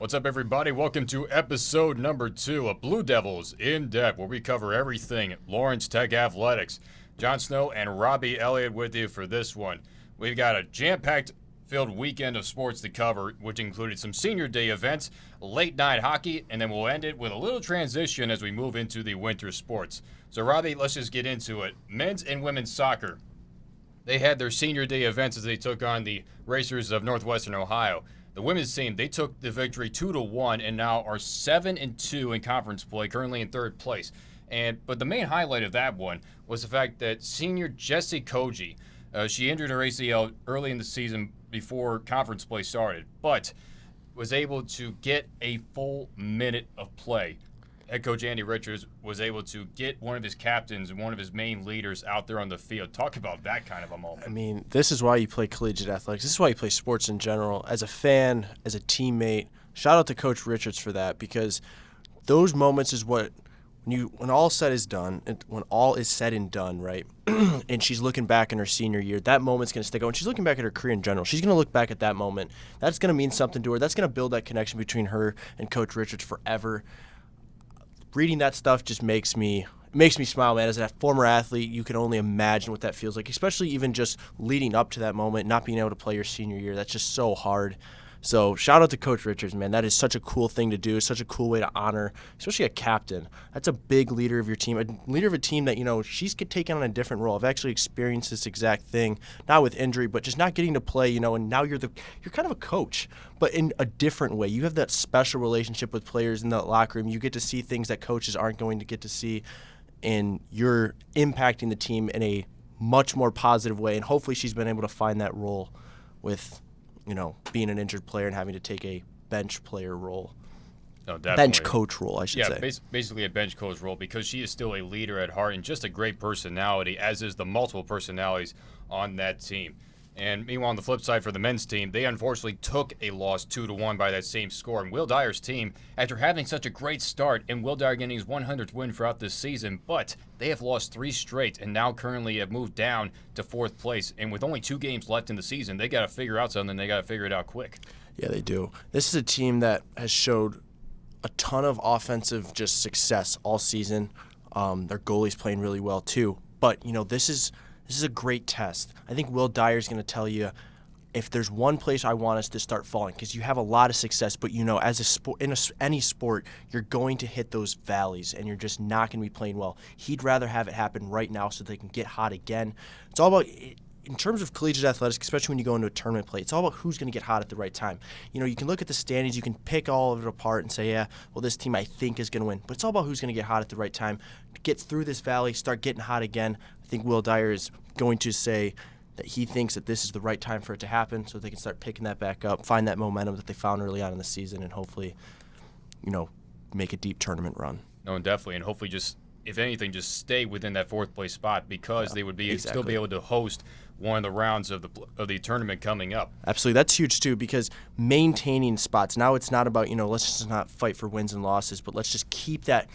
What's up, everybody? Welcome to episode number 2 of Blue Devils In Depth, where we cover everything Lawrence Tech Athletics. Jon Snow and Robby Elliott with you for this one. We've got a jam-packed filled weekend of sports to cover, which included some senior day events, late night hockey, and then we'll end it with a little transition as we move into the winter sports. So, Robby, let's just get into it. Men's and women's soccer. They had their senior day events as they took on the Racers of Northwestern Ohio. The women's team, they took the victory 2-1 and now are 7-2 in conference play, currently in third place. But the main highlight of that one was the fact that senior Jessie Koji, she injured her ACL early in the season before conference play started, but was able to get a full minute of play. Head coach Andy Richards was able to get one of his captains and one of his main leaders out there on the field. Talk about that kind of a moment. I mean, this is why you play collegiate athletics. This is why you play sports in general. As a fan, as a teammate, shout out to Coach Richards for that, because those moments is what, when all said is done, when all is said and done, right, and she's looking back in her senior year, that moment's going to stick out. When she's looking back at her career in general, she's going to look back at that moment. That's going to mean something to her. That's going to build that connection between her and Coach Richards forever. Reading that stuff just makes me smile, man. As a former athlete, you can only imagine what that feels like, especially even just leading up to that moment, not being able to play your senior year. That's just so hard. So shout out to Coach Richards, man. That is such a cool thing to do, such a cool way to honor, especially a captain. That's a big leader of your team, a leader of a team that, she's taken on a different role. I've actually experienced this exact thing, not with injury, but just not getting to play, and now you're kind of a coach, but in a different way. You have that special relationship with players in the locker room. You get to see things that coaches aren't going to get to see, and you're impacting the team in a much more positive way, and hopefully she's been able to find that role with being an injured player and having to take a bench player role. No, definitely. Bench coach role, I should say. Yeah, basically a bench coach role, because she is still a leader at heart and just a great personality, as is the multiple personalities on that team. And meanwhile, on the flip side for the men's team, they unfortunately took a loss 2-1 by that same score. And Will Dyer's team, after having such a great start, and Will Dyer getting his 100th win throughout this season, but they have lost 3 straight and now currently have moved down to 4th place. And with only 2 games left in the season, they got to figure out something. They got to figure it out quick. Yeah, they do. This is a team that has showed a ton of offensive just success all season. Their goalie's playing really well too. But, this is a great test. I think Will Dyer's going to tell you, if there's one place I want us to start falling, because you have a lot of success, but as a sport, any sport, you're going to hit those valleys, and you're just not going to be playing well. He'd rather have it happen right now so they can get hot again. It's all about, in terms of collegiate athletics, especially when you go into a tournament play, it's all about who's going to get hot at the right time. You can look at the standings, you can pick all of it apart and say, yeah, well, this team I think is going to win. But it's all about who's going to get hot at the right time, get through this valley, start getting hot again. I think Will Dyer is going to say that he thinks that this is the right time for it to happen, so they can start picking that back up, find that momentum that they found early on in the season, and hopefully, make a deep tournament run. No, definitely, and hopefully just, if anything, just stay within that 4th place spot, because they would still be able to host one of the rounds of the tournament coming up. Absolutely. That's huge too, because maintaining spots, now it's not about, let's just not fight for wins and losses, but let's just keep that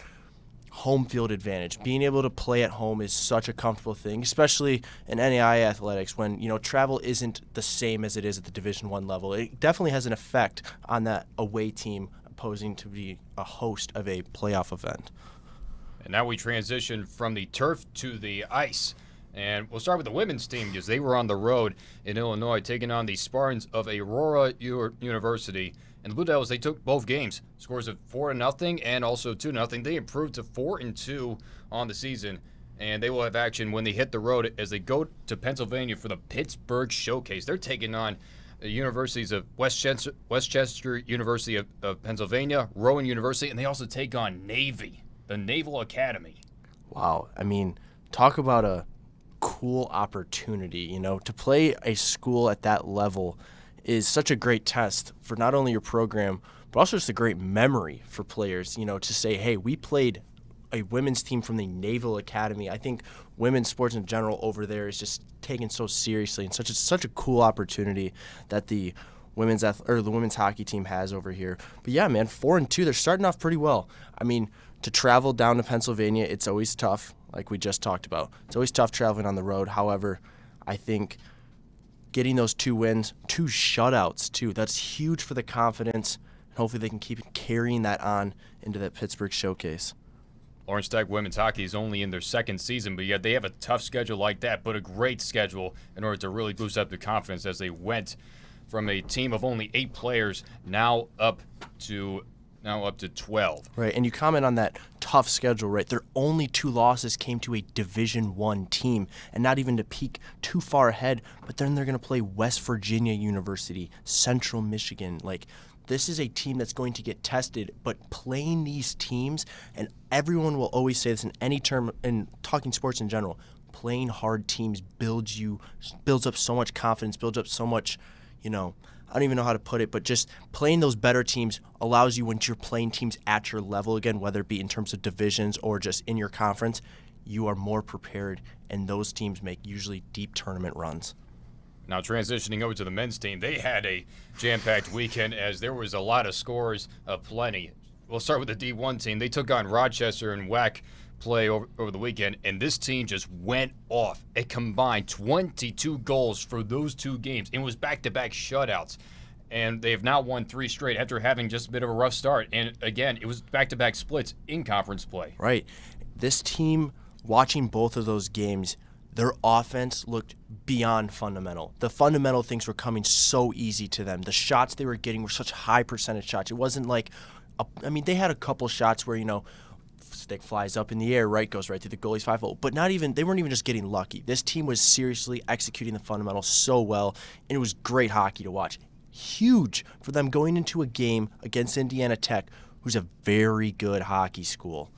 home field advantage. Being able to play at home is such a comfortable thing, especially in NAIA athletics when, travel isn't the same as it is at the Division I level. It definitely has an effect on that away team opposing to be a host of a playoff event. And now we transition from the turf to the ice. And we'll start with the women's team, because they were on the road in Illinois taking on the Spartans of Aurora University. And the Blue Devils, they took both games, scores of 4-0 and also 2-0. They improved to 4-2 on the season, and they will have action when they hit the road as they go to Pennsylvania for the Pittsburgh Showcase. They're taking on the universities of Westchester University of Pennsylvania, Rowan University, and they also take on Navy, the Naval Academy. Wow. I mean, talk about a cool opportunity, to play a school at that level is such a great test for not only your program, but also just a great memory for players, to say, hey, we played a women's team from the Naval Academy. I think women's sports in general over there is just taken so seriously, and such a cool opportunity that the women's hockey team has over here. But yeah, man, 4-2, they're starting off pretty well. I mean, to travel down to Pennsylvania, it's always tough, like we just talked about. It's always tough traveling on the road. However, I think getting those 2 wins, 2 shutouts too, that's huge for the confidence. hopefully they can keep carrying that on into that Pittsburgh showcase. Lawrence Tech women's hockey is only in their second season, but yet they have a tough schedule like that, but a great schedule in order to really boost up their confidence as they went from a team of only 8 players now up to 12. Right, and you comment on that tough schedule, right? Their only 2 losses came to a Division I team, and not even to peek too far ahead, but then they're going to play West Virginia University, Central Michigan. Like, this is a team that's going to get tested, but playing these teams, and everyone will always say this in any term, in talking sports in general, playing hard teams builds up so much confidence, builds up so much, I don't even know how to put it, but just playing those better teams allows you, when you're playing teams at your level again, whether it be in terms of divisions or just in your conference, you are more prepared, and those teams make usually deep tournament runs. Now transitioning over to the men's team, they had a jam-packed weekend as there was a lot of scores aplenty. We'll start with the D1 team. They took on Rochester in WHAC play over the weekend, and this team just went off. A combined 22 goals for those 2 games. It was back-to-back shutouts, and they have now won 3 straight after having just a bit of a rough start. And again, it was back-to-back splits in conference play. Right. This team, watching both of those games, their offense looked beyond fundamental. The fundamental things were coming so easy to them. The shots they were getting were such high percentage shots. It wasn't like, they had a couple shots where, stick flies up in the air, right, goes right through the goalie's 5-0. But they weren't even just getting lucky. This team was seriously executing the fundamentals so well, and it was great hockey to watch. Huge for them going into a game against Indiana Tech, who's a very good hockey school.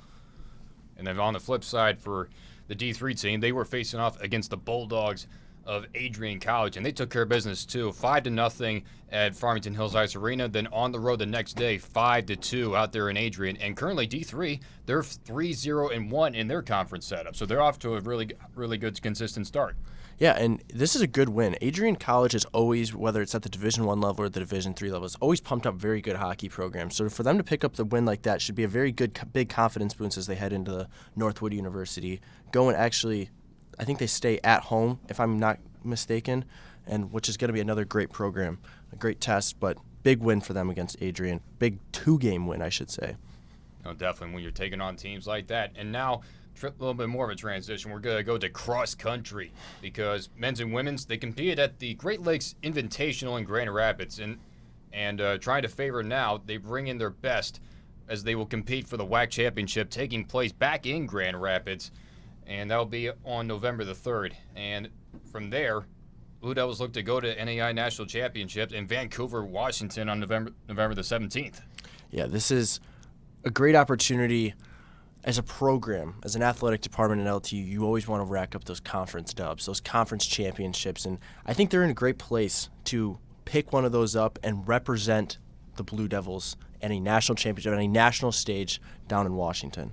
And then on the flip side for the D3 team, they were facing off against the Bulldogs of Adrian College, and they took care of business too. 5-0 at Farmington Hills Ice Arena. Then on the road the next day, 5-2 out there in Adrian. And currently D3, they're 3-0-1 in their conference setup, so they're off to a really, really good, consistent start. Yeah, and this is a good win. Adrian College is always, whether it's at the Division I level or the Division III level, is always pumped up very good hockey programs. So for them to pick up the win like that should be a very good, big confidence boost as they head into the Northwood University. I think they stay at home, if I'm not mistaken, and which is going to be another great program, a great test, but big win for them against Adrian. Big 2-game win, I should say. No, definitely when you're taking on teams like that. And now a little bit more of a transition. We're going to go to cross country because men's and women's, they competed at the Great Lakes Invitational in Grand Rapids. And trying to favor now, they bring in their best as they will compete for the WHAC championship taking place back in Grand Rapids. And that'll be on November the 3rd. And from there, Blue Devils look to go to NAI National Championships in Vancouver, Washington on November the 17th. Yeah, this is a great opportunity as a program, as an athletic department in LTU. You always want to rack up those conference dubs, those conference championships. And I think they're in a great place to pick one of those up and represent the Blue Devils at a national championship, at a national stage down in Washington.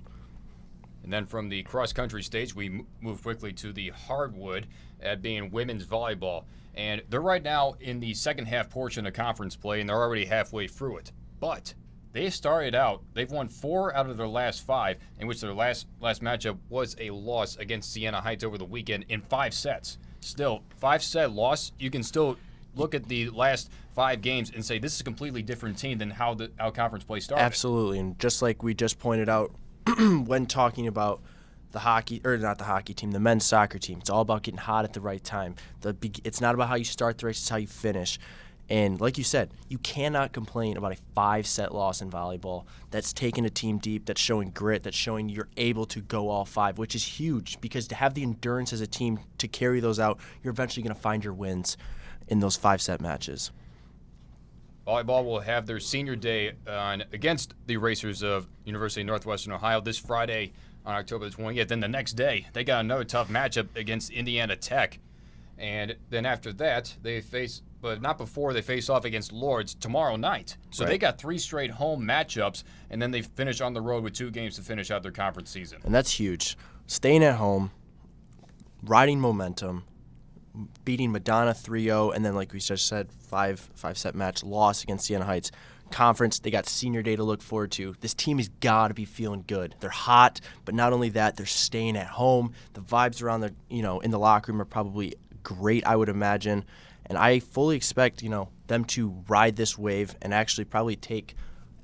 And then from the cross-country stage, we move quickly to the hardwood at being women's volleyball. And they're right now in the second half portion of conference play, and they're already halfway through it. But they started out, they've won 4 out of their last 5, in which their last matchup was a loss against Siena Heights over the weekend in 5 sets. Still, 5-set loss, you can still look at the last 5 games and say this is a completely different team than how conference play started. Absolutely, and just like we just pointed out, when talking about the men's soccer team, it's all about getting hot at the right time. It's not about how you start the race, it's how you finish. And like you said, you cannot complain about a 5-set loss in volleyball that's taken a team deep, that's showing grit, that's showing you're able to go all 5, which is huge because to have the endurance as a team to carry those out, you're eventually going to find your wins in those 5-set matches. Volleyball will have their senior day against the Racers of University of Northwestern Ohio this Friday on October the 20th. Then the next day, they got another tough matchup against Indiana Tech. And then after that, but not before they face off against Lords tomorrow night. So Right. They got 3 straight home matchups, and then they finish on the road with 2 games to finish out their conference season. And that's huge. Staying at home, riding momentum, beating Madonna 3-0, and then like we just said, 5-set match loss against Siena Heights. Conference, they got senior day to look forward to. This team has got to be feeling good. They're hot, but not only that, they're staying at home. The vibes around in the locker room are probably great, I would imagine. And I fully expect, them to ride this wave and actually probably take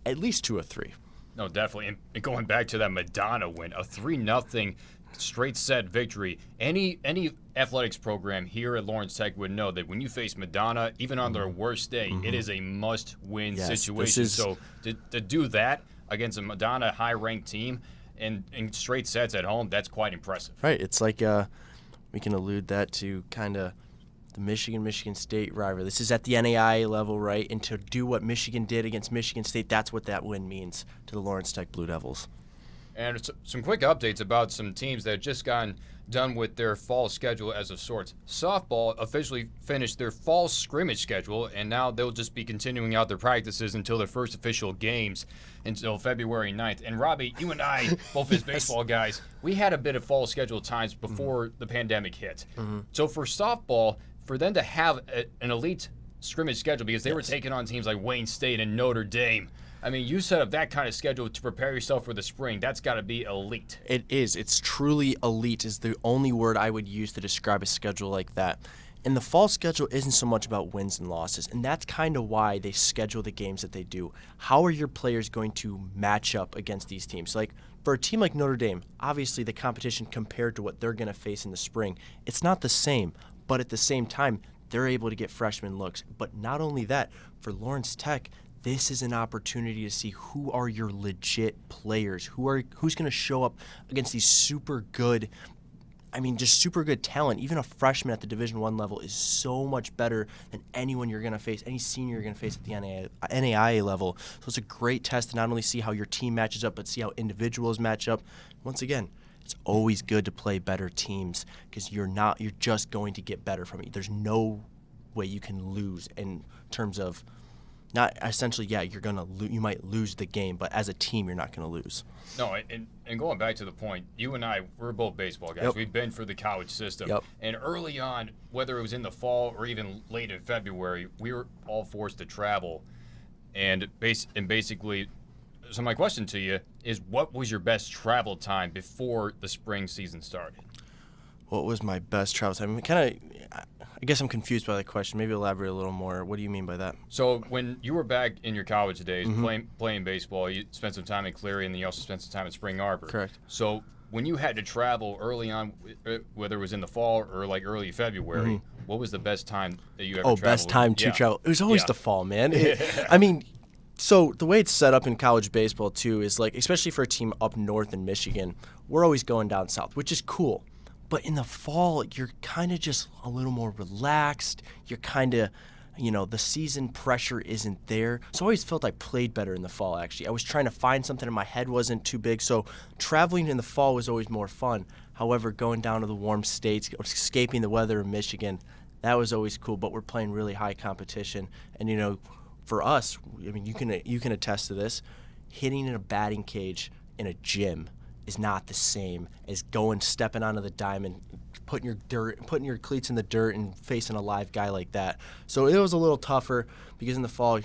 at least 2 or 3. No, definitely. And going back to that Madonna win, a 3-0 straight set victory. Any athletics program here at Lawrence Tech would know that when you face Madonna, even on their worst day, it is a must-win situation. So to do that against a Madonna high-ranked team and in straight sets at home, that's quite impressive. Right. It's like we can allude that to kind of the Michigan State rivalry. This is at the NAIA level, right? And to do what Michigan did against Michigan State, that's what that win means to the Lawrence Tech Blue Devils. And some quick updates about some teams that have just gotten done with their fall schedule as of sorts. Softball officially finished their fall scrimmage schedule, and now they'll just be continuing out their practices until their first official games until February 9th. And Robbie, you and I, both as baseball guys, we had a bit of fall schedule times before the pandemic hit. So for softball, for them to have an elite scrimmage schedule, because they were taking on teams like Wayne State and Notre Dame, I mean, you set up that kind of schedule to prepare yourself for the spring. That's got to be elite. It is. It's truly elite is the only word I would use to describe a schedule like that. And the fall schedule isn't so much about wins and losses, and that's kind of why they schedule the games that they do. How are your players going to match up against these teams? Like, for a team like Notre Dame, obviously the competition compared to what they're going to face in the spring, it's not the same. But at the same time, they're able to get freshman looks. But not only that, for Lawrence Tech, this is an opportunity to see who are your legit players, who's going to show up against these super good, just super good talent. Even a freshman at the Division I level is so much better than anyone you're going to face, any senior you're going to face at the NAIA level. So it's a great test to not only see how your team matches up, but see how individuals match up. Once again, it's always good to play better teams because you're just going to get better from it. There's no way you can lose in terms of not essentially, you might lose the game, but as a team, you're not going to lose. No, and going back to the point, you and I, we're both baseball guys. Yep. We've been for the college system. Yep. And early on, whether it was in the fall or even late in February, we were all forced to travel. And basically, so my question to you is, what was your best travel time before the spring season started? What was my best travel time? I guess I'm confused by the question. Maybe elaborate a little more. What do you mean by that? So when you were back in your college days playing baseball, you spent some time in Cleary, and then you also spent some time at Spring Arbor. Correct. So when you had to travel early on, whether it was in the fall or like early February, what was the best time that you ever traveled? Best time to travel. It was always the fall, man. So the way it's set up in college baseball, too, is like, especially for a team up north in Michigan, we're always going down south, which is cool. But in the fall, you're kind of just a little more relaxed. You're kind of, the season pressure isn't there. So I always felt I played better in the fall, actually. I was trying to find something and my head wasn't too big. So traveling in the fall was always more fun. However, going down to the warm states, escaping the weather in Michigan, that was always cool. But we're playing really high competition. And, for us, you can attest to this, hitting in a batting cage in a gym is not the same as stepping onto the diamond, putting your cleats in the dirt and facing a live guy like that. So it was a little tougher because in the fall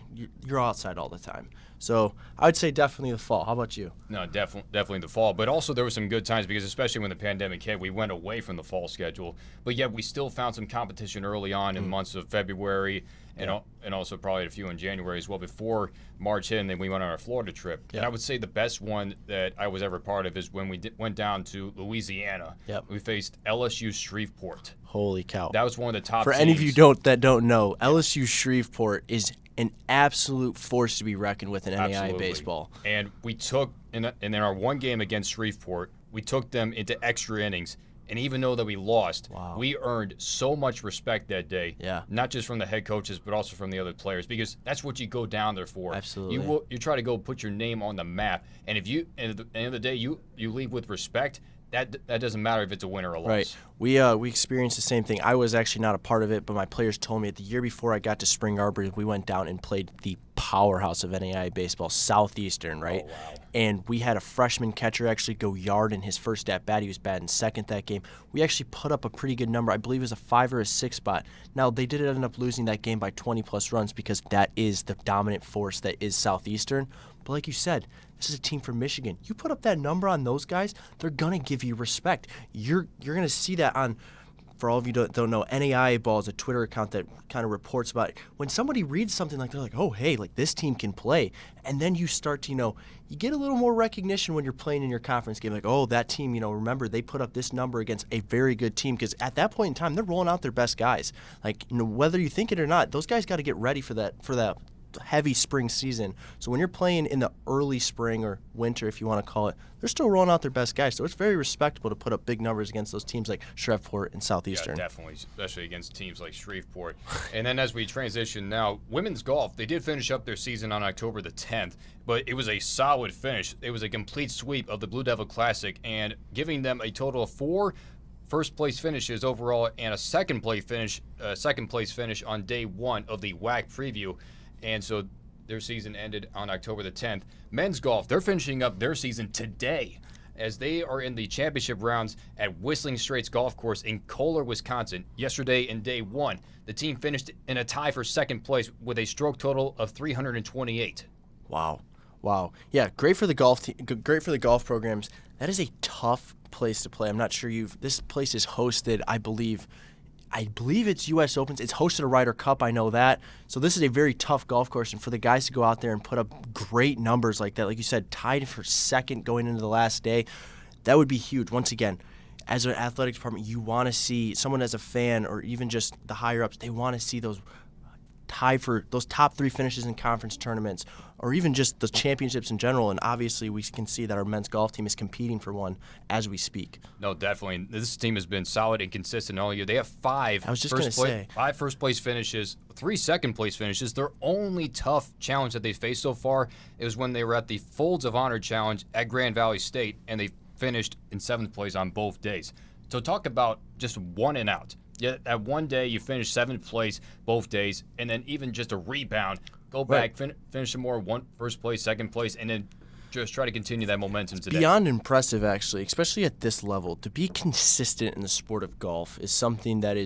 you're outside all the time. So I would say definitely the fall. How about you? No, definitely the fall. But also there were some good times because especially when the pandemic hit, we went away from the fall schedule. But yet we still found some competition early on in the months of February and also probably a few in January as well before March hit, and then we went on our Florida trip. And I would say the best one that I was ever part of is when we went down to Louisiana. We faced LSU Shreveport. Holy cow. That was one of the top For teams. any of you that don't know, LSU Shreveport is an absolute force to be reckoned with in NAIA baseball. And we took, in our one game against Shreveport, we took them into extra innings. And even though that we lost, we earned so much respect that day. Not just from the head coaches, but also from the other players, because that's what you go down there for. Absolutely. You try to go put your name on the map, and if you, at the end of the day, you leave with respect. That doesn't matter if it's a win or a loss. Right. We experienced the same thing. I was actually not a part of it, but my players told me the year before I got to Spring Arbor, we went down and played the powerhouse of NAIA baseball, Southeastern, right? Oh, wow. And we had a freshman catcher actually go yard in his first at-bat. He was batting second that game. We actually put up a pretty good number. I believe it was a 5 or a 6 spot. Now, they did end up losing that game by 20-plus runs because that is the dominant force that is Southeastern. But like you said, this is a team from Michigan. You put up that number on those guys, they're going to give you respect. You're going to see that on for all of you who don't know, NAIA Ball is a Twitter account that kind of reports about it. When somebody reads something like, they're like, oh, hey, like this team can play. And then you start to, you get a little more recognition when you're playing in your conference game. Like, oh, that team, remember they put up this number against a very good team. Because at that point in time, they're rolling out their best guys. Like, whether you think it or not, those guys got to get ready for that heavy spring season. So when you're playing in the early spring or winter, if you want to call it, they're still rolling out their best guys. So it's very respectable to put up big numbers against those teams like Shreveport and Southeastern. Yeah, definitely, especially against teams like Shreveport. And then as we transition now, women's golf, they did finish up their season on October the 10th, but it was a solid finish. It was a complete sweep of the Blue Devil Classic, and giving them a total of 4 first-place finishes overall and a second-place finish on day 1 of the WHAC preview. And so their season ended on October the 10th. Men's golf, they're finishing up their season today as they are in the championship rounds at Whistling Straits Golf Course in Kohler, Wisconsin. Yesterday in day 1, the team finished in a tie for second place with a stroke total of 328. Wow. Yeah, great for the golf programs. That is a tough place to play. I'm not sure this place is hosted, I believe it's U.S. Opens. It's hosted a Ryder Cup, I know that. So this is a very tough golf course, and for the guys to go out there and put up great numbers like that, like you said, tied for second going into the last day, that would be huge. Once again, as an athletics department, you want to see someone as a fan or even just the higher-ups, they want to see those tie for those top 3 finishes in conference tournaments or even just the championships in general. And obviously we can see that our men's golf team is competing for one as we speak. No, definitely. This team has been solid and consistent all year. They have 5 first place finishes, 3 second place finishes. Their only tough challenge that they faced so far is when they were at the Folds of Honor Challenge at Grand Valley State, and they finished in 7th place on both days. So talk about just one and out. Yeah, at one day you finish 7th place both days, and then even just a rebound, go back, finish some more, first place, second place, and then just try to continue that momentum today. Beyond impressive, actually, especially at this level. To be consistent in the sport of golf is something that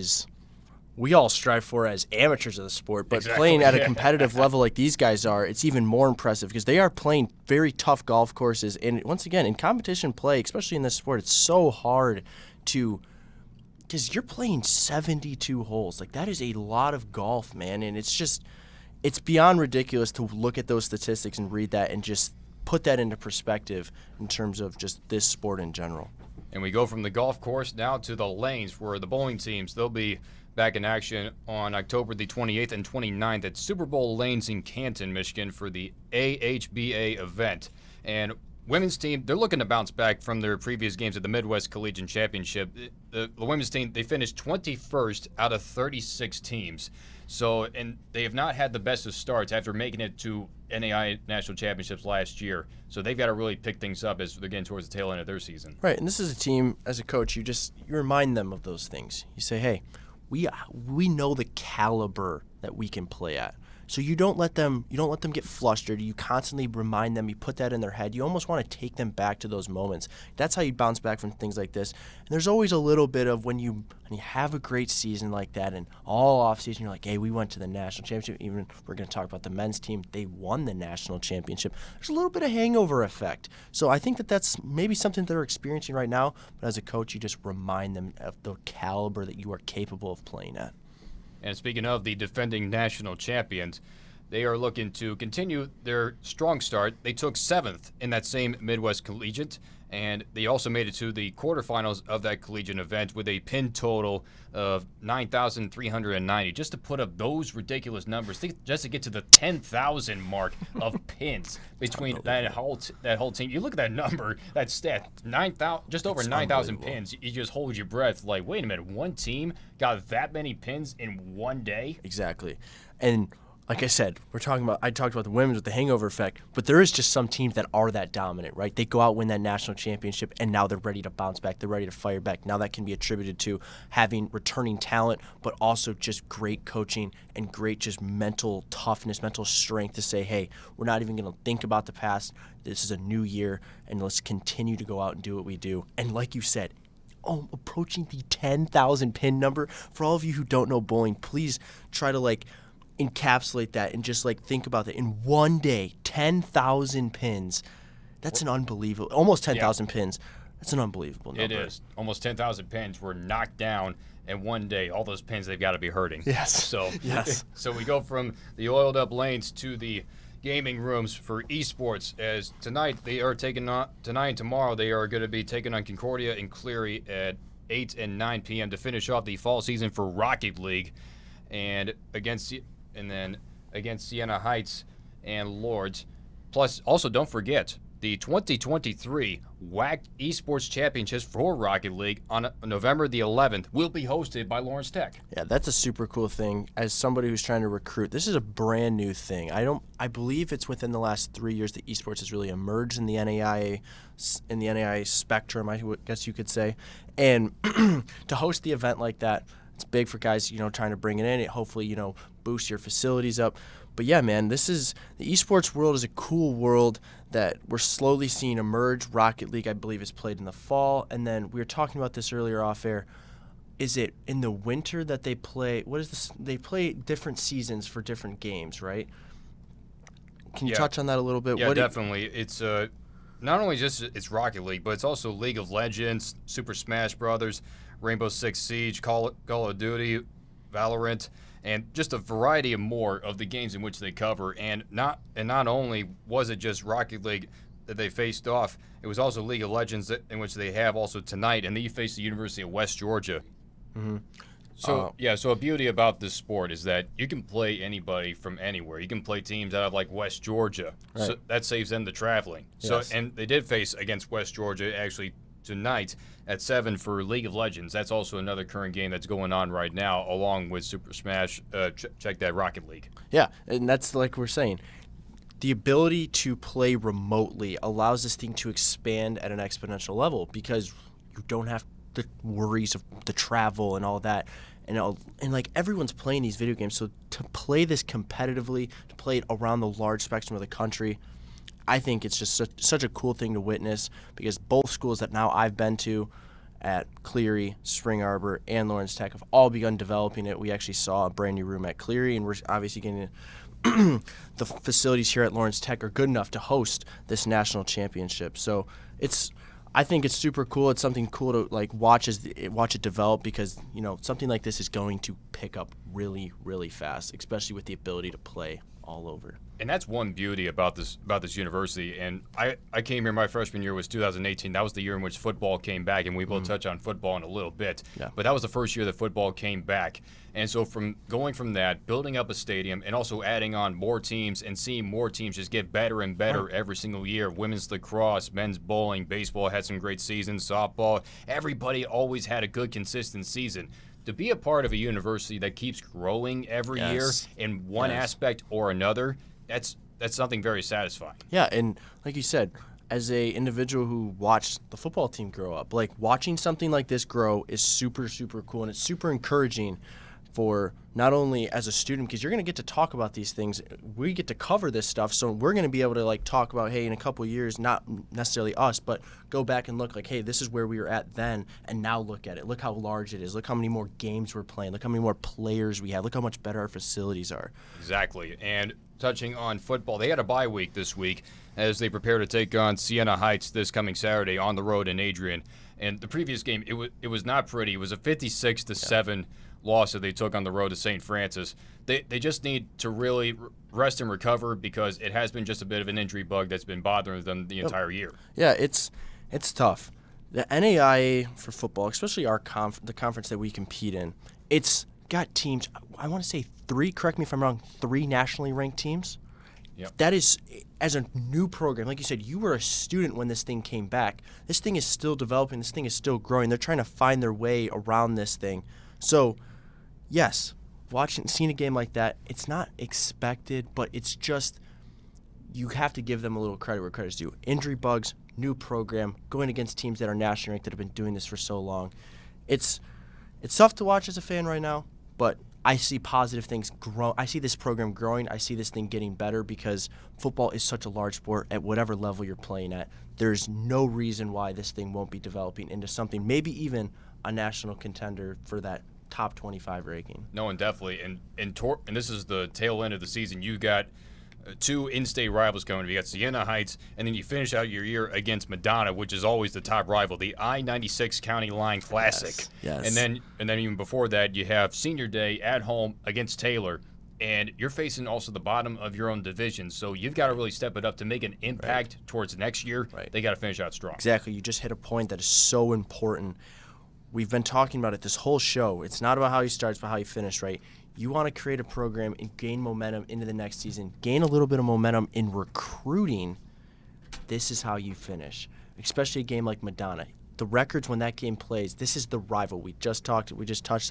we all strive for as amateurs of the sport, but playing at a competitive level like these guys are, it's even more impressive because they are playing very tough golf courses. And once again, in competition play, especially in this sport, it's so hard because you're playing 72 holes. Like, that is a lot of golf, man. And it's beyond ridiculous to look at those statistics and read that and just put that into perspective in terms of just this sport in general. And we go from the golf course now to the lanes, where the bowling teams, they'll be back in action on October the 28th and 29th at Super Bowl Lanes in Canton, Michigan for the AHBA event. And women's team, they're looking to bounce back from their previous games at the Midwest Collegiate Championship. The women's team, they finished 21st out of 36 teams. So, and they have not had the best of starts after making it to NAIA National Championships last year. So they've got to really pick things up as they're getting towards the tail end of their season. Right, and this is a team, as a coach, you remind them of those things. You say, hey, we know the caliber that we can play at. So you don't let them get flustered. You constantly remind them. You put that in their head. You almost want to take them back to those moments. That's how you bounce back from things like this. And there's always a little bit of when you have a great season like that, and all off season you're like, hey, we went to the national championship. Even we're going to talk about the men's team. They won the national championship. There's a little bit of hangover effect. So I think that's maybe something they're experiencing right now. But as a coach, you just remind them of the caliber that you are capable of playing at. And speaking of the defending national champions, they are looking to continue their strong start. They took 7th in that same Midwest Collegiate, and they also made it to the quarterfinals of that collegiate event with a pin total of 9,390. Just to put up those ridiculous numbers, just to get to the 10,000 mark of pins between that whole team. You look at that number, that stat, 9,000, just over 9,000 pins. You just hold your breath, like, wait a minute, one team got that many pins in one day? Exactly, and like I said, I talked about the women's with the hangover effect, but there is just some teams that are that dominant, right? They go out, win that national championship, and now they're ready to bounce back. They're ready to fire back. Now that can be attributed to having returning talent, but also just great coaching and great just mental toughness, mental strength to say, hey, we're not even going to think about the past. This is a new year, and let's continue to go out and do what we do. And like you said, approaching the 10,000 pin number. For all of you who don't know bowling, please try to encapsulate that and just think about that. In one day, 10,000 pins. That's an unbelievable, almost 10,000 pins. That's an unbelievable number. It is. Almost 10,000 pins were knocked down and one day all those pins, they've got to be hurting. Yes. So Yes. So we go from the oiled up lanes to the gaming rooms for esports, as tonight they are taking on, tonight and tomorrow they are going to be taking on Concordia and Cleary at 8 and 9 p.m. to finish off the fall season for Rocket League, and then against Siena Heights and Lords. Plus, also don't forget the 2023 WHAC Esports Championships for Rocket League on November the 11th will be hosted by Lawrence Tech. Yeah, that's a super cool thing. As somebody who's trying to recruit, this is a brand new thing. I believe it's within the last 3 years that esports has really emerged in the NAIA spectrum, I guess you could say. And to host the event like that, it's big for guys, trying to bring it in. It hopefully, boosts your facilities up. But yeah, man, the esports world is a cool world that we're slowly seeing emerge. Rocket League, I believe, is played in the fall. And then we were talking about this earlier off air. Is it in the winter that they play? What is this? They play different seasons for different games, right? Can you touch on that a little bit? Yeah, definitely. It's not only just it's Rocket League, but it's also League of Legends, Super Smash Brothers, Rainbow Six Siege, Call of Duty, Valorant, and just a variety of more of the games in which they cover. And not only was it just Rocket League that they faced off, it was also League of Legends in which they have also tonight, and they face the University of West Georgia. Mm-hmm. So a beauty about this sport is that you can play anybody from anywhere. You can play teams out of like West Georgia, right. So that saves them the traveling. Yes. So and they did face against West Georgia actually tonight at 7 for League of Legends. That's also another current game that's going on right now, along with Super Smash. Check that, Rocket League. Yeah, and that's like we're saying. The ability to play remotely allows this thing to expand at an exponential level because you don't have the worries of the travel and all that. And like everyone's playing these video games, so to play this competitively, to play it around the large spectrum of the country, I think it's just such a cool thing to witness because both schools that now I've been to at Cleary, Spring Arbor, and Lawrence Tech have all begun developing it. We actually saw a brand new room at Cleary, and we're obviously getting the facilities here at Lawrence Tech are good enough to host this national championship. So I think it's super cool. It's something cool to like watch it develop because something like this is going to pick up really, really fast, especially with the ability to play all over. And that's one beauty about this university. And I came here, my freshman year was 2018. That was the year in which football came back, and we will touch on football in a little bit. Yeah. But that was the first year that football came back. And so from going from that, building up a stadium, and also adding on more teams and seeing more teams just get better and better every single year. Women's lacrosse, men's bowling, baseball had some great seasons, softball. Everybody always had a good, consistent season. To be a part of a university that keeps growing every year in one aspect or another, that's something very satisfying. Yeah, and like you said, as a individual who watched the football team grow up, like watching something like this grow is super, super cool, and it's super encouraging for not only as a student, because you're going to get to talk about these things. We get to cover this stuff, so we're going to be able to like talk about, hey, in a couple of years, not necessarily us, but go back and look like, hey, this is where we were at then, and now look at it. Look how large it is. Look how many more games we're playing. Look how many more players we have. Look how much better our facilities are. Exactly. And touching on football, they had a bye week this week as they prepare to take on Siena Heights this coming Saturday on the road in Adrian. And the previous game, it was not pretty. It was a 56-7 loss that they took on the road to St. Francis. They just need to really rest and recover because it has been just a bit of an injury bug that's been bothering them the entire year. Yeah, it's tough. The NAIA for football, especially the conference that we compete in, it's got teams, I want to say 3, correct me if I'm wrong, 3 nationally ranked teams. Yep. That is, as a new program, like you said, you were a student when this thing came back. This thing is still developing. This thing is still growing. They're trying to find their way around this thing. So, yes, seeing a game like that, it's not expected, but it's just you have to give them a little credit where credit's due. Injury bugs, new program, going against teams that are nationally ranked that have been doing this for so long. It's tough to watch as a fan right now, but I see positive things grow. I see this program growing. I see this thing getting better because football is such a large sport at whatever level you're playing at. There's no reason why this thing won't be developing into something, maybe even a national contender for that top 25 ranking. No, and definitely. And this is the tail end of the season. You got two in-state rivals coming. You got Siena Heights, and then you finish out your year against Madonna, which is always the top rival, the I-96 County Line Classic. Yes. And then even before that, you have Senior Day at home against Taylor. And you're facing also the bottom of your own division, so you've got to really step it up to make an impact towards next year. They got to finish out strong. Exactly. You just hit a point that is so important. We've been talking about it this whole show. It's not about how you start, it's about how you finish, right? You want to create a program and gain momentum into the next season, gain a little bit of momentum in recruiting. This is how you finish, especially a game like Madonna. The records when that game plays, this is the rival. We just touched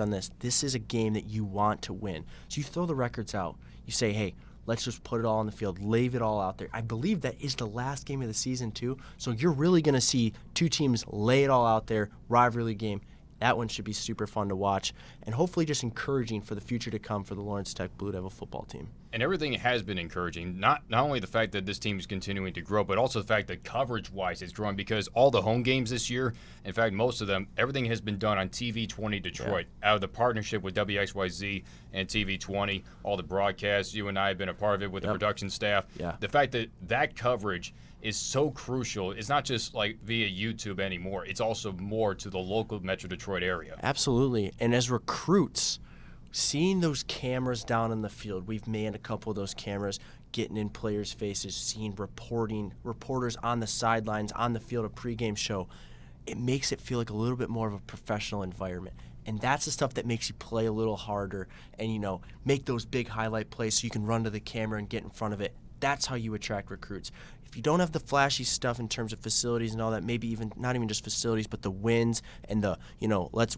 on this. This is a game that you want to win. So you throw the records out. You say, hey, let's just put it all on the field, leave it all out there. I believe that is the last game of the season too. So you're really going to see two teams lay it all out there, rivalry game. That one should be super fun to watch and hopefully just encouraging for the future to come for the Lawrence Tech Blue Devil football team. And everything has been encouraging. Not only the fact that this team is continuing to grow, but also the fact that coverage-wise it's growing because all the home games this year, in fact, most of them, everything has been done on TV 20 Detroit. Out of the partnership with WXYZ and TV 20, all the broadcasts, you and I have been a part of it with the production staff. The fact that that coverage is so crucial. It's not just like via YouTube anymore. It's also more to the local Metro Detroit area. Absolutely. And as recruits, seeing those cameras down in the field, we've manned a couple of those cameras, getting in players' faces, seeing reporters on the sidelines, on the field, a pregame show. It makes it feel like a little bit more of a professional environment. And that's the stuff that makes you play a little harder and, make those big highlight plays so you can run to the camera and get in front of it. That's how you attract recruits. If you don't have the flashy stuff in terms of facilities and all that, maybe even not even just facilities, but the wins and the,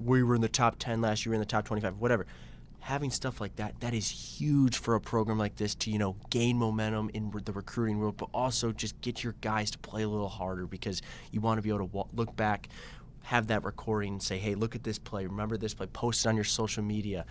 we were in the top 10 last year, we were in the top 25, whatever. Having stuff like that, that is huge for a program like this to, gain momentum in the recruiting world, but also just get your guys to play a little harder because you want to be able to look back, have that recording and say, hey, look at this play, remember this play, post it on your social media.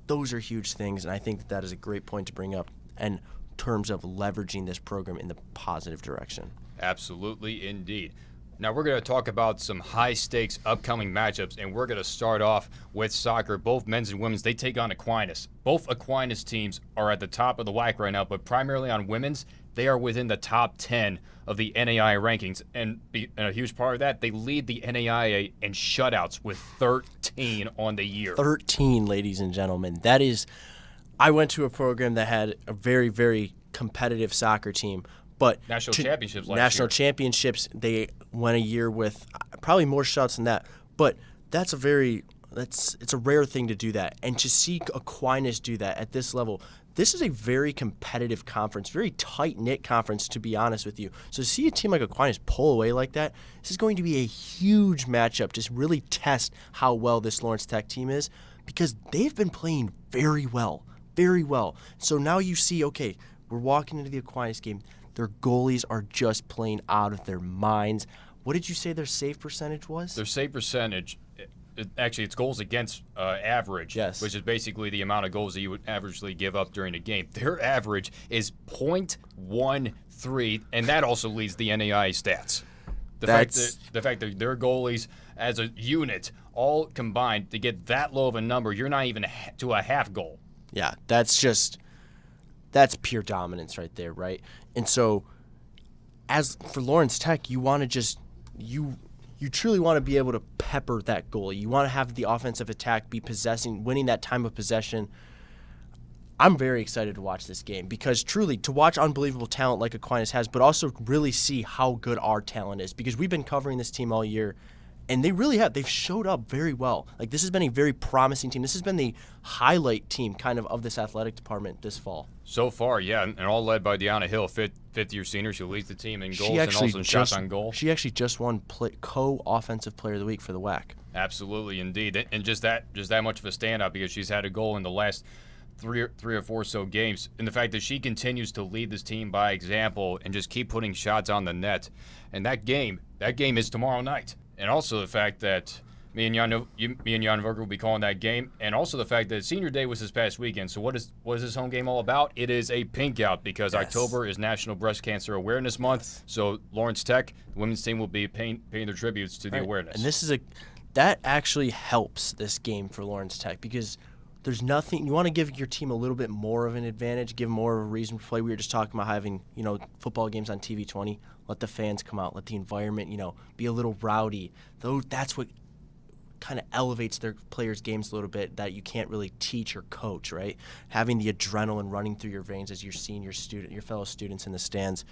Those are huge things, and I think that is a great point to bring up. And terms of leveraging this program in the positive direction. Absolutely, indeed. Now we're going to talk about some high-stakes upcoming matchups, and we're going to start off with soccer. Both men's and women's, they take on Aquinas. Both Aquinas teams are at the top of the WHAC right now, but primarily on women's, they are within the top 10 of the NAIA rankings. And a huge part of that, they lead the NAIA in shutouts with 13 on the year. 13, ladies and gentlemen. That is... I went to a program that had a very, very competitive soccer team, but National championships last National year. Championships, they went a year with probably more shots than that. But it's a rare thing to do that. And to see Aquinas do that at this level, this is a very competitive conference, very tight-knit conference, to be honest with you. So to see a team like Aquinas pull away like that, this is going to be a huge matchup to really test how well this Lawrence Tech team is because they've been playing very well. Very well. So now you see, okay, we're walking into the Aquinas game. Their goalies are just playing out of their minds. What did you say their save percentage was? Their save percentage, actually, it's goals against average, which is basically the amount of goals that you would averagely give up during a game. Their average is .13, and that also leads the NAIA stats. The fact that their goalies as a unit all combined to get that low of a number, you're not even to a half goal. Yeah, that's pure dominance right there, right? And so, as for Lawrence Tech, you want to just you truly want to be able to pepper that goalie. You want to have the offensive attack be winning that time of possession. I'm very excited to watch this game because truly to watch unbelievable talent like Aquinas has, but also really see how good our talent is because we've been covering this team all year. And they really have. They've showed up very well. Like, this has been a very promising team. This has been the highlight team kind of this athletic department this fall. So far, yeah, and all led by Deanna Hill, fifth-year senior. She leads the team in goals and also in shots on goal. She actually just won co-offensive player of the week for the WHAC. Absolutely, indeed. And just that much of a standout because she's had a goal in the last three or four so games. And the fact that she continues to lead this team by example and just keep putting shots on the net. And that game is tomorrow night. And also the fact that me and Jan Verger will be calling that game, and also the fact that Senior Day was this past weekend. So what is this home game all about? It is a pink out because October is National Breast Cancer Awareness Month. So Lawrence Tech, the women's team, will be paying their tributes to the awareness. And that actually helps this game for Lawrence Tech because there's nothing. You want to give your team a little bit more of an advantage, give more of a reason to play. We were just talking about having, football games on TV 20. Let the fans come out. Let the environment, be a little rowdy. That's what kind of elevates their players' games a little bit that you can't really teach or coach, right? Having the adrenaline running through your veins as you're seeing your fellow students in the stands.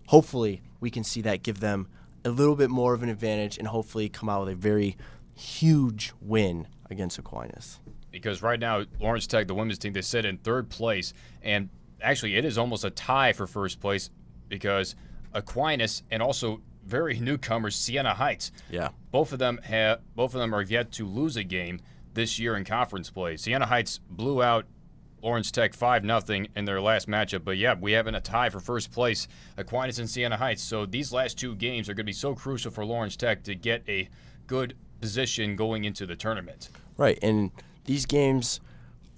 Hopefully, we can see that give them a little bit more of an advantage and hopefully come out with a very huge win against Aquinas. Because right now, Lawrence Tech, the women's team, they sit in third place. And actually, it is almost a tie for first place because Aquinas and also very newcomers, Siena Heights. Yeah. Both of them are yet to lose a game this year in conference play. Siena Heights blew out Lawrence Tech 5-0 in their last matchup. But yeah, we have a tie for first place, Aquinas and Siena Heights. So these last two games are going to be so crucial for Lawrence Tech to get a good position going into the tournament. Right, and these games,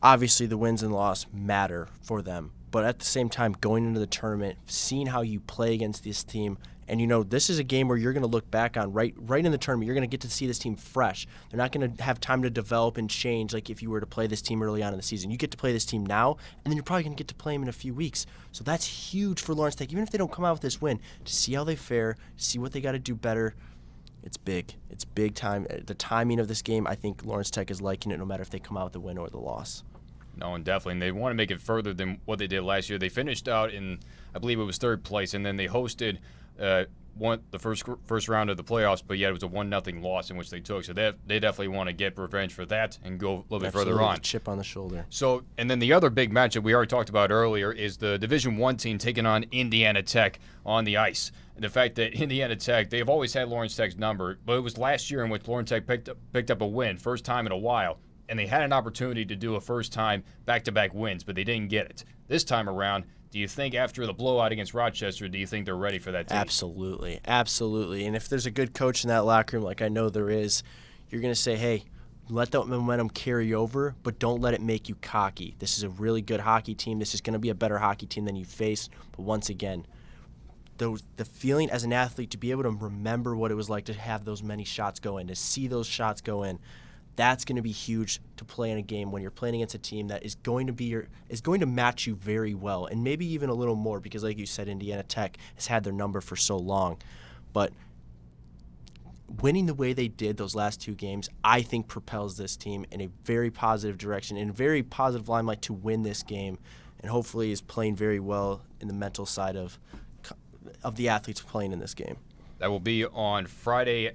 obviously the wins and loss matter for them. But at the same time, going into the tournament, seeing how you play against this team, and this is a game where you're going to look back on right in the tournament. You're going to get to see this team fresh. They're not going to have time to develop and change like if you were to play this team early on in the season. You get to play this team now, and then you're probably going to get to play them in a few weeks. So that's huge for Lawrence Tech. Even if they don't come out with this win, to see how they fare, see what they got to do better. It's big. It's big time. The timing of this game, I think Lawrence Tech is liking it no matter if they come out with the win or the loss. No, and definitely. And they want to make it further than what they did last year. They finished out in, I believe it was third place, and then they hosted the first round of the playoffs, but yet it was a 1-0 loss in which they took. So they definitely want to get revenge for that and go a little bit further on. Chip on the shoulder. So, and then the other big matchup we already talked about earlier is the Division I team taking on Indiana Tech on the ice. And the fact that Indiana Tech, they've always had Lawrence Tech's number, but it was last year in which Lawrence Tech picked up a win, first time in a while. And they had an opportunity to do a first-time back-to-back wins, but they didn't get it. This time around, do you think after the blowout against Rochester, do you think they're ready for that team? Absolutely. Absolutely. And if there's a good coach in that locker room, like I know there is, you're going to say, hey, let that momentum carry over, but don't let it make you cocky. This is a really good hockey team. This is going to be a better hockey team than you faced. But once again, the feeling as an athlete to be able to remember what it was like to have those many shots go in, to see those shots go in, that's going to be huge to play in a game when you're playing against a team that is going to match you very well, and maybe even a little more because, like you said, Indiana Tech has had their number for so long. But winning the way they did those last two games, I think propels this team in a very positive direction, in a very positive limelight to win this game, and hopefully is playing very well in the mental side of the athletes playing in this game. That will be on Friday.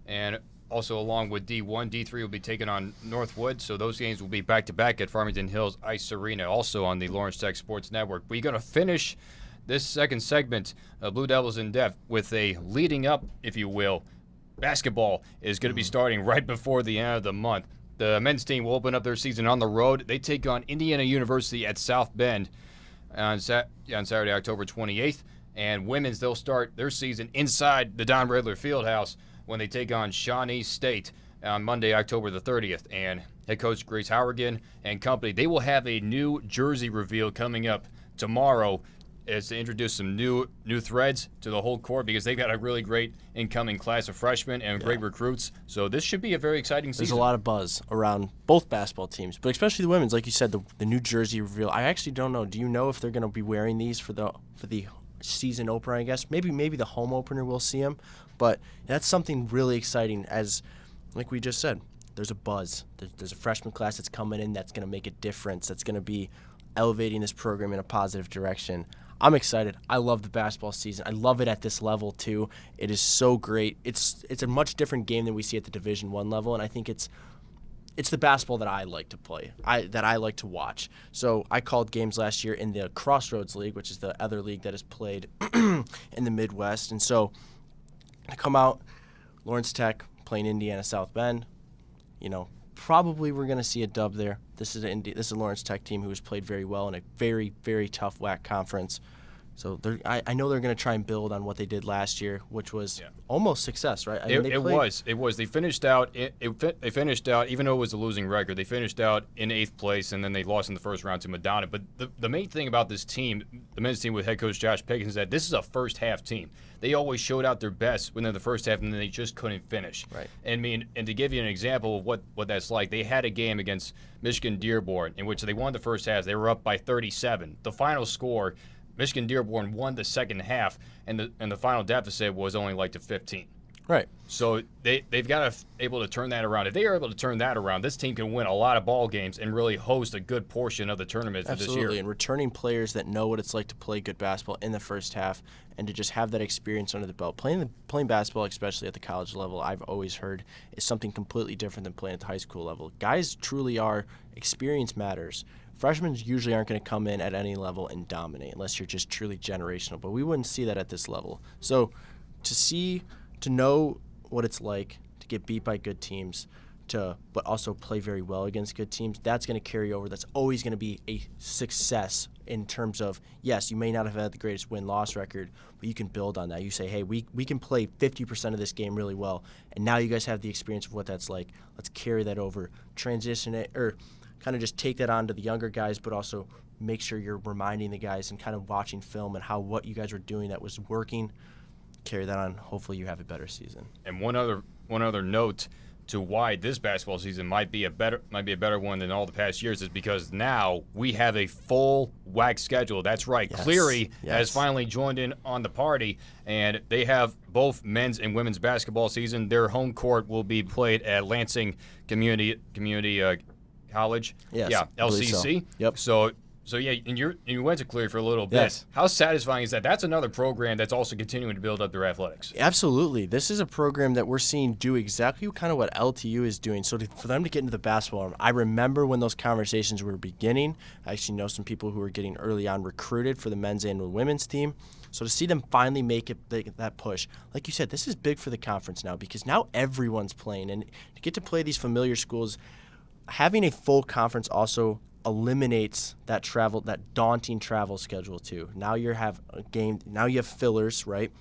And also, along with D1, D3 will be taking on Northwood, so those games will be back-to-back at Farmington Hills Ice Arena, also on the Lawrence Tech Sports Network. We're going to finish this second segment of Blue Devils in Depth with a leading up, if you will. Basketball is going to be starting right before the end of the month. The men's team will open up their season on the road. They take on Indiana University at South Bend on Saturday, October 28th. And women's, they'll start their season inside the Don Riddler Fieldhouse when they take on Shawnee State on Monday, October the 30th. And head coach Grace Howergan and company, they will have a new jersey reveal coming up tomorrow as to introduce some new threads to the whole court because they've got a really great incoming class of freshmen and great recruits. So this should be a very exciting season. There's a lot of buzz around both basketball teams, but especially the women's. Like you said, the new jersey reveal. I actually don't know. Do you know if they're going to be wearing these for the season opener, I guess? Maybe the home opener we'll see them. But that's something really exciting as, like we just said, there's a buzz. There's a freshman class that's coming in that's going to make a difference, that's going to be elevating this program in a positive direction. I'm excited. I love the basketball season. I love it at this level, too. It is so great. It's a much different game than we see at the Division I level, and I think it's the basketball that I like to play, that I like to watch. So I called games last year in the Crossroads League, which is the other league that is played in the Midwest. And so I come out, Lawrence Tech playing Indiana South Bend. Probably we're going to see a dub there. This is a Lawrence Tech team who has played very well in a very, very tough WHAC conference. So I know they're going to try and build on what they did last year, which was almost success, right? It was. They finished out. They finished out, even though it was a losing record. They finished out in 8th place, and then they lost in the first round to Madonna. But the main thing about this team, the men's team with head coach Josh Pickens, is that this is a first half team. They always showed out their best within the first half, and then they just couldn't finish. Right. And to give you an example of what that's like, they had a game against Michigan Dearborn in which they won the first half. They were up by 37. The final score, Michigan Dearborn won the second half, and the final deficit was only like to 15. Right. So they've got to able to turn that around. If they are able to turn that around, this team can win a lot of ball games and really host a good portion of the tournament for this year. Absolutely, and returning players that know what it's like to play good basketball in the first half and to just have that experience under the belt. Playing basketball, especially at the college level, I've always heard is something completely different than playing at the high school level. Guys truly are, experience matters. Freshmen usually aren't going to come in at any level and dominate unless you're just truly generational, but we wouldn't see that at this level. So to know what it's like to get beat by good teams, but also play very well against good teams, that's going to carry over. That's always going to be a success in terms of, yes, you may not have had the greatest win-loss record, but you can build on that. You say, hey, we can play 50% of this game really well, and now you guys have the experience of what that's like. Let's carry that over, transition it, or kind of just take that on to the younger guys, but also make sure you're reminding the guys and kind of watching film and how what you guys were doing that was working. Carry that on. Hopefully you have a better season. And one other note to why this basketball season might be a better one than all the past years is because now we have a full WHAC schedule. That's right. Yes. Cleary has finally joined in on the party, and they have both men's and women's basketball season. Their home court will be played at Lansing Community College. Yes, yeah, LCC. So. Yep. So yeah, and you went to Cleary for a little bit. Yes. How satisfying is that? That's another program that's also continuing to build up their athletics. Absolutely. This is a program that we're seeing do exactly kind of what LTU is doing. So for them to get into the basketball room, I remember when those conversations were beginning. I actually know some people who were getting early on recruited for the men's and the women's team. So to see them finally make that push, like you said, this is big for the conference now because now everyone's playing. And to get to play these familiar schools, having a full conference also eliminates that daunting travel schedule too. Now you have a game, now you have fillers, right?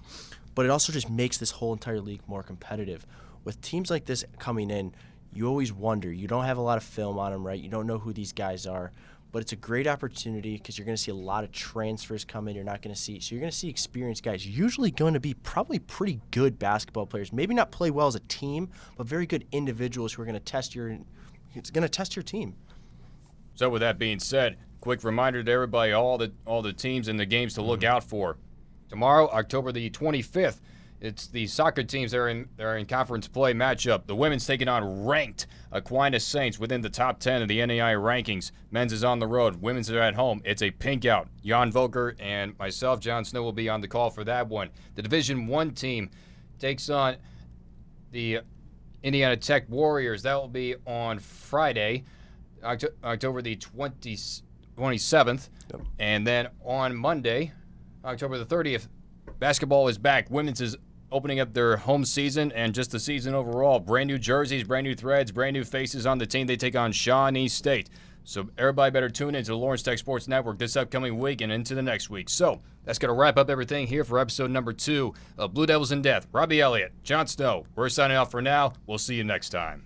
But it also just makes this whole entire league more competitive. With teams like this coming in, you always wonder. You don't have a lot of film on them, right? You don't know who these guys are. But it's a great opportunity because you're going to see a lot of transfers come in. You're going to see experienced guys, usually going to be probably pretty good basketball players. Maybe not play well as a team, but very good individuals who are going to test your team. So with that being said, quick reminder to everybody, all the teams and the games to look out for. Tomorrow, October the 25th, it's the soccer teams that are in conference play matchup. The women's taking on ranked Aquinas Saints within the top 10 of the NAI rankings. Men's is on the road. Women's are at home. It's a pink out. Jan Volker and myself, John Snow, will be on the call for that one. The Division I team takes on the Indiana Tech Warriors. That will be on Friday, October the 27th. Yep. And then on Monday, October the 30th, basketball is back. Women's is opening up their home season and just the season overall. Brand new jerseys, brand new threads, brand new faces on the team. They take on Shawnee State. So everybody better tune into the Lawrence Tech Sports Network this upcoming week and into the next week. So that's going to wrap up everything here for episode number 2 of Blue Devils in Death. Robby Elliott, John Snow, we're signing off for now. We'll see you next time.